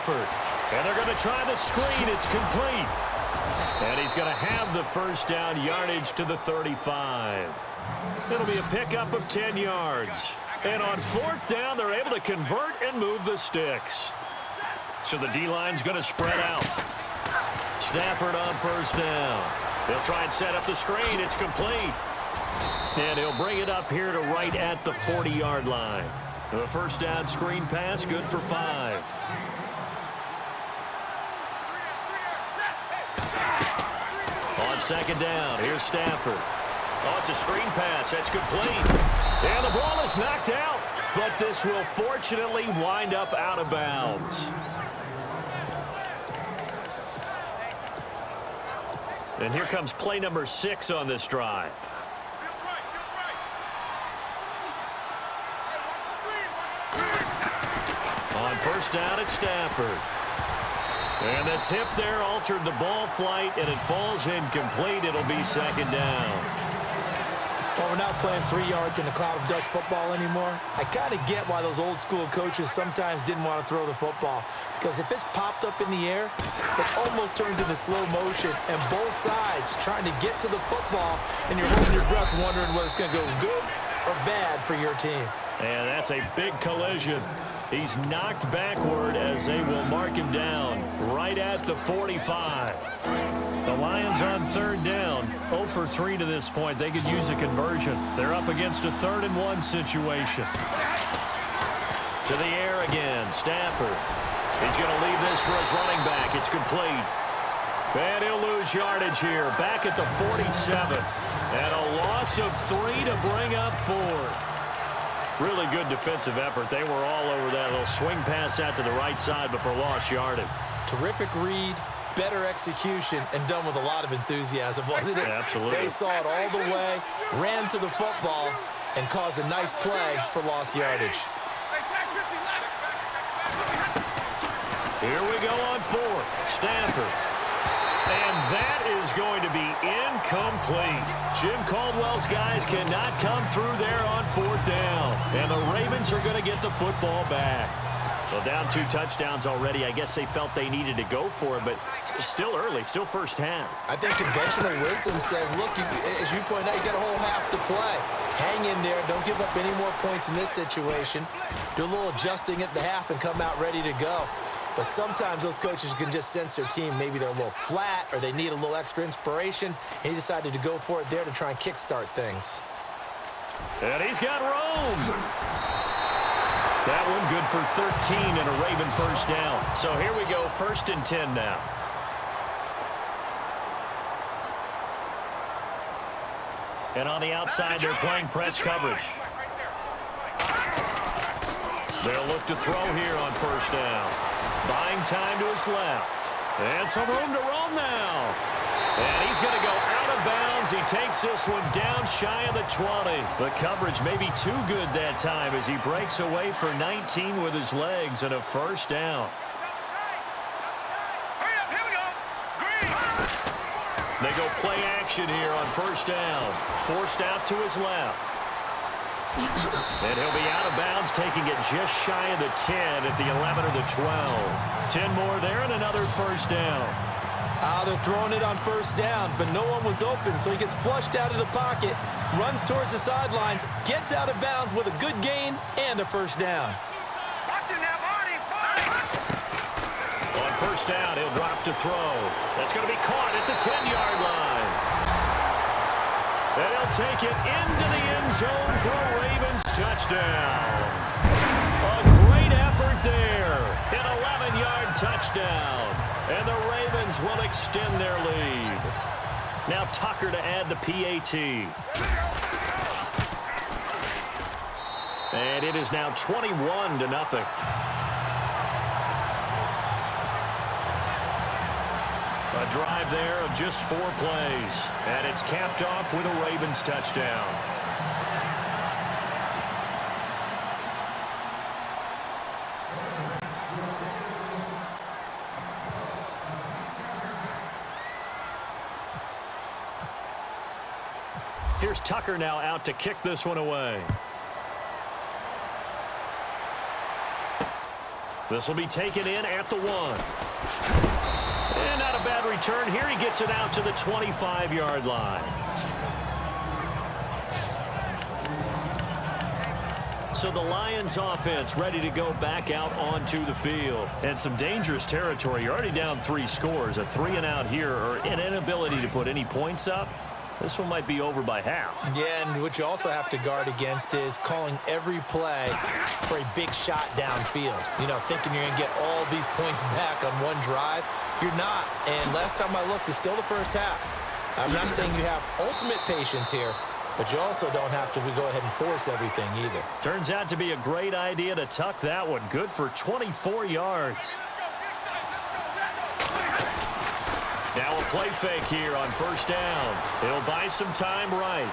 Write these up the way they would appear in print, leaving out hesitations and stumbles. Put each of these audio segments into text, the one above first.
Stafford. And they're going to try the screen. It's complete. And he's going to have the first down, yardage to the 35. It'll be a pickup of 10 yards. And on fourth down, they're able to convert and move the sticks. So the D-line's going to spread out. Stafford on first down. He'll try and set up the screen. It's complete. And he'll bring it up here to right at the 40-yard line. The first down screen pass, good for 5. On second down, here's Stafford. Oh, it's a screen pass. That's complete. And the ball is knocked out. But this will fortunately wind up out of bounds. And here comes play number 6 on this drive. On first down, it's Stafford. And the tip there altered the ball flight, and it falls incomplete. It'll be second down. Well, we're not playing 3 yards in a cloud of dust football anymore. I kind of get why those old school coaches sometimes didn't want to throw the football. Because if it's popped up in the air, it almost turns into slow motion. And both sides trying to get to the football, and you're holding your breath wondering whether it's going to go good or bad for your team. And that's a big collision. He's knocked backward as they will mark him down right at the 45. The Lions on third down, 0 for 3 to this point. They could use a conversion. They're up against a 3rd and 1 situation. To the air again, Stafford. He's going to leave this for his running back. It's complete. And he'll lose yardage here, back at the 47. And a loss of 3 to bring up 4. Really good defensive effort. They were all over that little swing pass out to the right side before lost yardage. Terrific read, better execution, and done with a lot of enthusiasm, wasn't it? Absolutely. They saw it all the way, ran to the football, and caused a nice play for lost yardage. Here we go on fourth. Stafford. And that is going to be incomplete. Jim Caldwell's guys cannot come through there on fourth down. And the Ravens are going to get the football back. Well, down 2 touchdowns already. I guess they felt they needed to go for it, but still early, still first half. I think conventional wisdom says, look, as you point out, you got a whole half to play. Hang in there. Don't give up any more points in this situation. Do a little adjusting at the half and come out ready to go. But sometimes those coaches can just sense their team. Maybe they're a little flat or they need a little extra inspiration. And he decided to go for it there to try and kickstart things. And he's got room. That one good for 13 and a Raven first down. So here we go, 1st and 10 now. And on the outside, they're playing press coverage. They'll look to throw here on first down. Buying time to his left. And some room to roam now. And he's going to go out of bounds. He takes this one down shy of the 20. The coverage may be too good that time as he breaks away for 19 with his legs and a first down. They go play action here on first down. Forced out to his left. And he'll be out of bounds, taking it just shy of the 10 at the 11 or the 12. 10 more there and another first down. They're throwing it on first down, but no one was open, so he gets flushed out of the pocket, runs towards the sidelines, gets out of bounds with a good gain and a first down. On first down, he'll drop to throw. That's going to be caught at the 10-yard line. And he'll take it into the end zone for a Ravens touchdown. A great effort there. An 11-yard touchdown. And the Ravens will extend their lead. Now Tucker to add the PAT. And it is now 21-0. A drive there of just 4 plays. And it's capped off with a Ravens touchdown. Here's Tucker now out to kick this one away. This will be taken in at the 1. And not a bad return here. He gets it out to the 25-yard line. So the Lions offense ready to go back out onto the field. And some dangerous territory. You're already down 3 scores. A 3-and-out here, or an inability to put any points up. This one might be over by half. Yeah, and what you also have to guard against is calling every play for a big shot downfield. You know, thinking you're going to get all these points back on one drive. You're not. And last time I looked, it's still the first half. I'm not saying you have ultimate patience here, but you also don't have to go ahead and force everything either. Turns out to be a great idea to tuck that one. Good for 24 yards. Now a play fake here on first down. He'll buy some time right.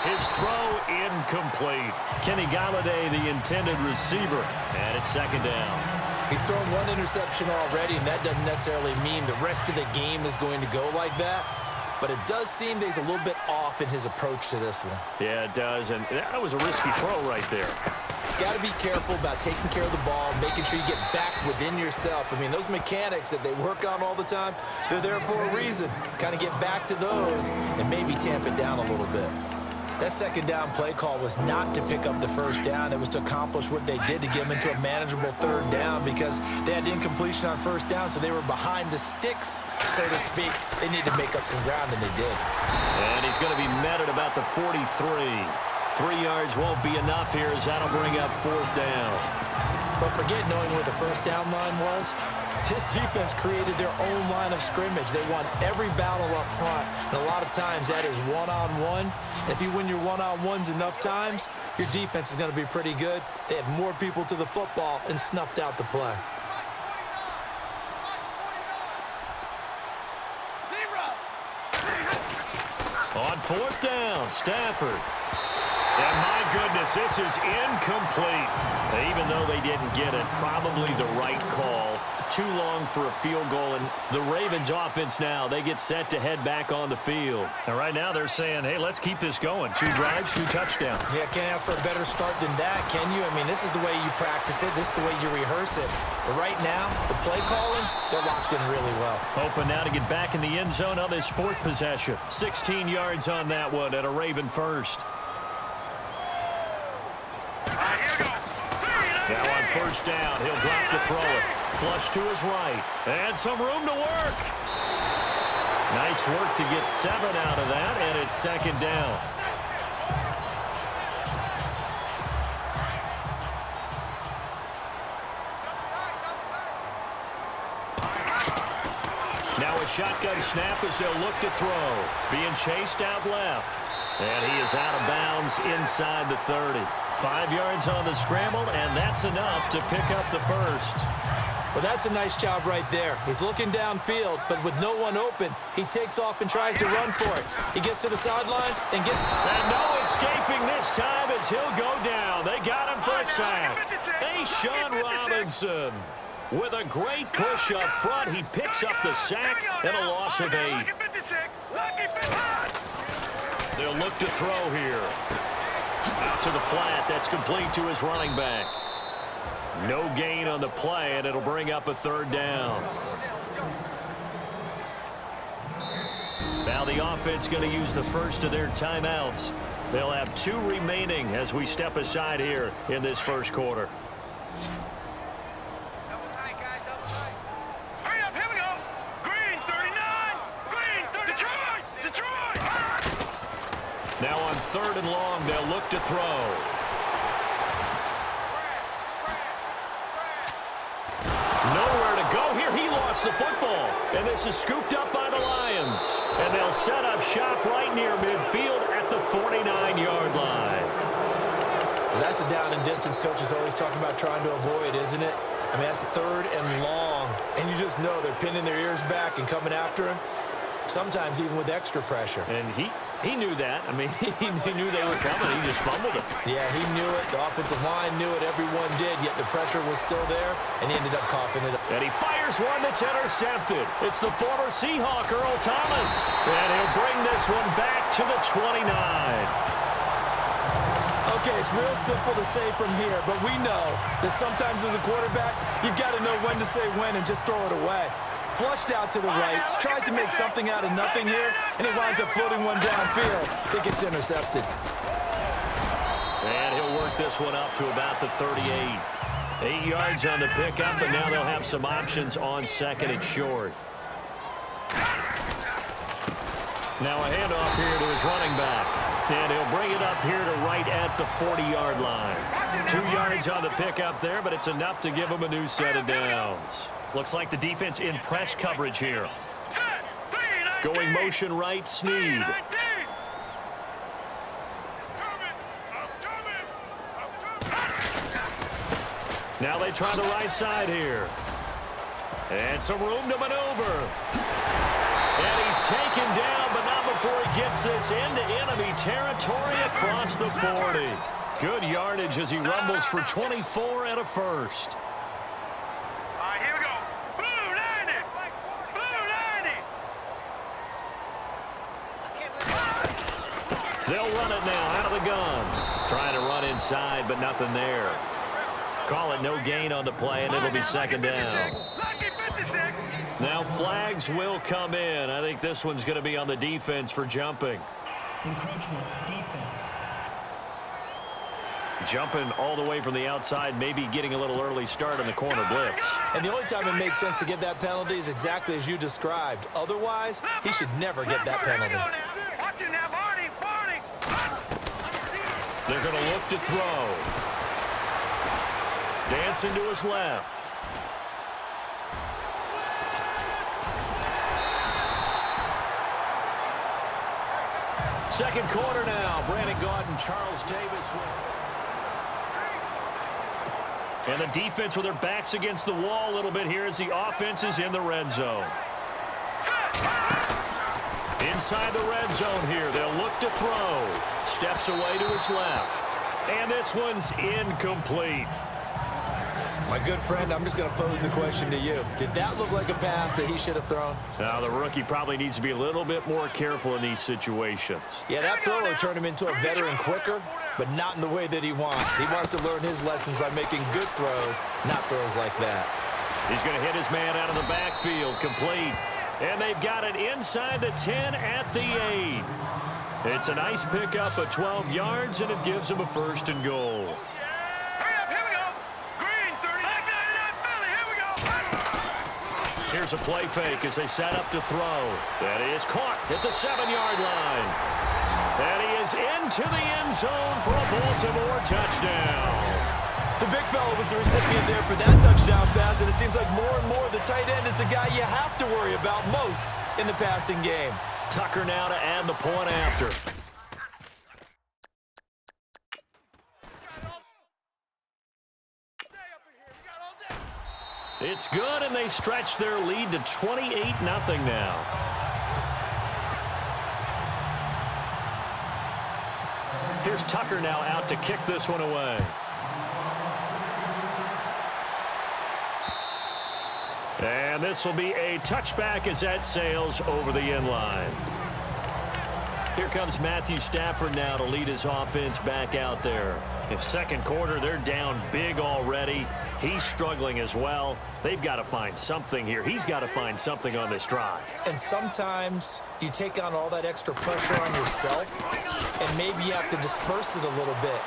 His throw incomplete. Kenny Galladay, the intended receiver. And it's second down. He's thrown 1 interception already, and that doesn't necessarily mean the rest of the game is going to go like that. But it does seem that he's a little bit off in his approach to this one. Yeah, it does. And that was a risky throw right there. Got to be careful about taking care of the ball, making sure you get back within yourself. I mean, those mechanics that they work on all the time, they're there for a reason. Kind of get back to those and maybe tamp it down a little bit. That second down play call was not to pick up the first down. It was to accomplish what they did to get them into a manageable third down because they had incompletion on first down, so they were behind the sticks, so to speak. They needed to make up some ground, and they did. And he's going to be met at about the 43. 3 yards won't be enough here as that'll bring up fourth down. But forget knowing where the first down line was. This defense created their own line of scrimmage. They won every battle up front, and a lot of times that is one-on-one. If you win your one-on-ones enough times, your defense is going to be pretty good. They had more people to the football and snuffed out the play. On fourth down, Stafford. And my goodness, this is incomplete. Even though they didn't get it, probably the right call. Too long for a field goal, and the Ravens offense now, they get set to head back on the field. And right now they're saying, hey, let's keep this going. 2 drives, 2 touchdowns. Yeah, can't ask for a better start than that, can you? I mean, this is the way you practice it. This is the way you rehearse it. But right now, the play calling, they're locked in really well. Hoping now to get back in the end zone on this 4th possession. 16 yards on that one at a Raven first. Now on first down, he'll drop to throw it. Flush to his right. And some room to work. Nice work to get 7 out of that, and it's second down. Now a shotgun snap as they'll look to throw. Being chased out left. And he is out of bounds inside the 30. 5 yards on the scramble, and that's enough to pick up the first. Well, that's a nice job right there. He's looking downfield, but with no one open, he takes off and tries to run for it. He gets to the sidelines and gets... And no escaping this time as he'll go down. They got him for a sack. Hey, Sean Robinson. With a great push up front, he picks up the sack and a loss of 8. They'll look to throw here. Out to the flat. That's complete to his running back. No gain on the play, and it'll bring up a third down. Now the offense going to use the first of their timeouts. They'll have 2 remaining as we step aside here in this first quarter. Now on 3rd and long, they'll look to throw. Nowhere to go here. He lost the football. And this is scooped up by the Lions. And they'll set up shop right near midfield at the 49-yard line. Well, that's a down and distance coach is always talking about trying to avoid, isn't it? I mean, that's 3rd and long. And you just know they're pinning their ears back and coming after him. Sometimes even with extra pressure. And he knew that. I mean, he knew they were coming. He just fumbled it. Yeah, he knew it. The offensive line knew it. Everyone did, yet the pressure was still there, and he ended up coughing it up. And he fires one that's intercepted. It's the former Seahawk, Earl Thomas. And he'll bring this one back to the 29. Okay, it's real simple to say from here, but we know that sometimes as a quarterback, you've got to know when to say when and just throw it away. Flushed out to the right, tries to make something out of nothing here, and he winds up floating one downfield. I think it's intercepted. And he'll work this one up to about the 38. 8 yards on the pickup, and now they'll have some options on second and short. Now a handoff here to his running back. And he'll bring it up here to right at the 40-yard line. 2 yards on the pickup there, but it's enough to give him a new set of downs. Looks like the defense in press coverage here. Going motion right, Snead. Now they try the right side here. And some room to maneuver. And he's taken down, but not before he gets this into enemy territory across the 40. Good yardage as he rumbles for 24 and a first. All right, here we go. Blue 90. Blue 90. They'll run it now out of the gun. Trying to run inside, but nothing there. Call it no gain on the play, and it'll be second down. Now flags will come in. I think this one's going to be on the defense for jumping. Encroachment, defense. Jumping all the way from the outside, maybe getting a little early start on the corner blitz. And the only time it makes sense to get that penalty is exactly as you described. Otherwise, he should never get that penalty. They're going to look to throw. Dancing to his left. Second quarter now. Brandon Gaudin, Charles Davis. And the defense with their backs against the wall a little bit here as the offense is in the red zone. Inside the red zone here. They'll look to throw. Steps away to his left. And this one's incomplete. My good friend, I'm just going to pose the question to you. Did that look like a pass that he should have thrown? Now, the rookie probably needs to be a little bit more careful in these situations. Yeah, that throw will turn him into a veteran quicker, but not in the way that he wants. He wants to learn his lessons by making good throws, not throws like that. He's going to hit his man out of the backfield, complete. And they've got it inside the 10 at the 8. It's a nice pickup of 12 yards, and it gives him a first and goal. Here's a play fake as they set up to throw. That is caught at the 7-yard line. And he is into the end zone for a Baltimore touchdown. The big fella was the recipient there for that touchdown pass, and it seems like more and more the tight end is the guy you have to worry about most in the passing game. Tucker now to add the point after. It's good, and they stretch their lead to 28-0 now. Here's Tucker now out to kick this one away. And this will be a touchback as that sails over the end line. Here comes Matthew Stafford now to lead his offense back out there. In second quarter, they're down big already. He's struggling as well. They've got to find something here. He's got to find something on this drive. And sometimes you take on all that extra pressure on yourself, and maybe you have to disperse it a little bit.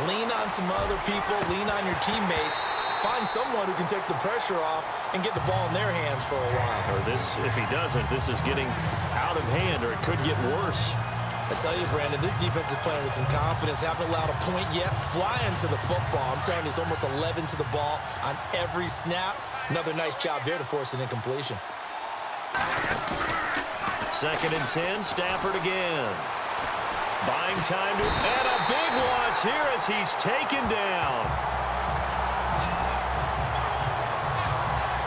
Lean on some other people. Lean on your teammates. Find someone who can take the pressure off and get the ball in their hands for a while. Or this, if he doesn't, this is getting out of hand, or it could get worse. I tell you, Brandon, this defense is playing with some confidence. Haven't allowed a point yet. Flying to the football. I'm telling you, it's almost 11 to the ball on every snap. Another nice job there to force an incompletion. Second and 10, Stafford again. Buying time to, and a big loss here as he's taken down.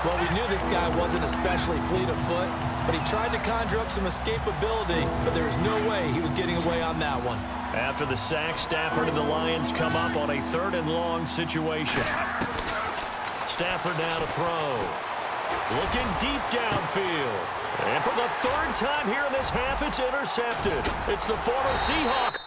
Well, we knew this guy wasn't especially fleet of foot, but he tried to conjure up some escapability, but there was no way he was getting away on that one. After the sack, Stafford and the Lions come up on a third and long situation. Stafford now to throw. Looking deep downfield. And for the third time here in this half, it's intercepted. It's the former Seahawk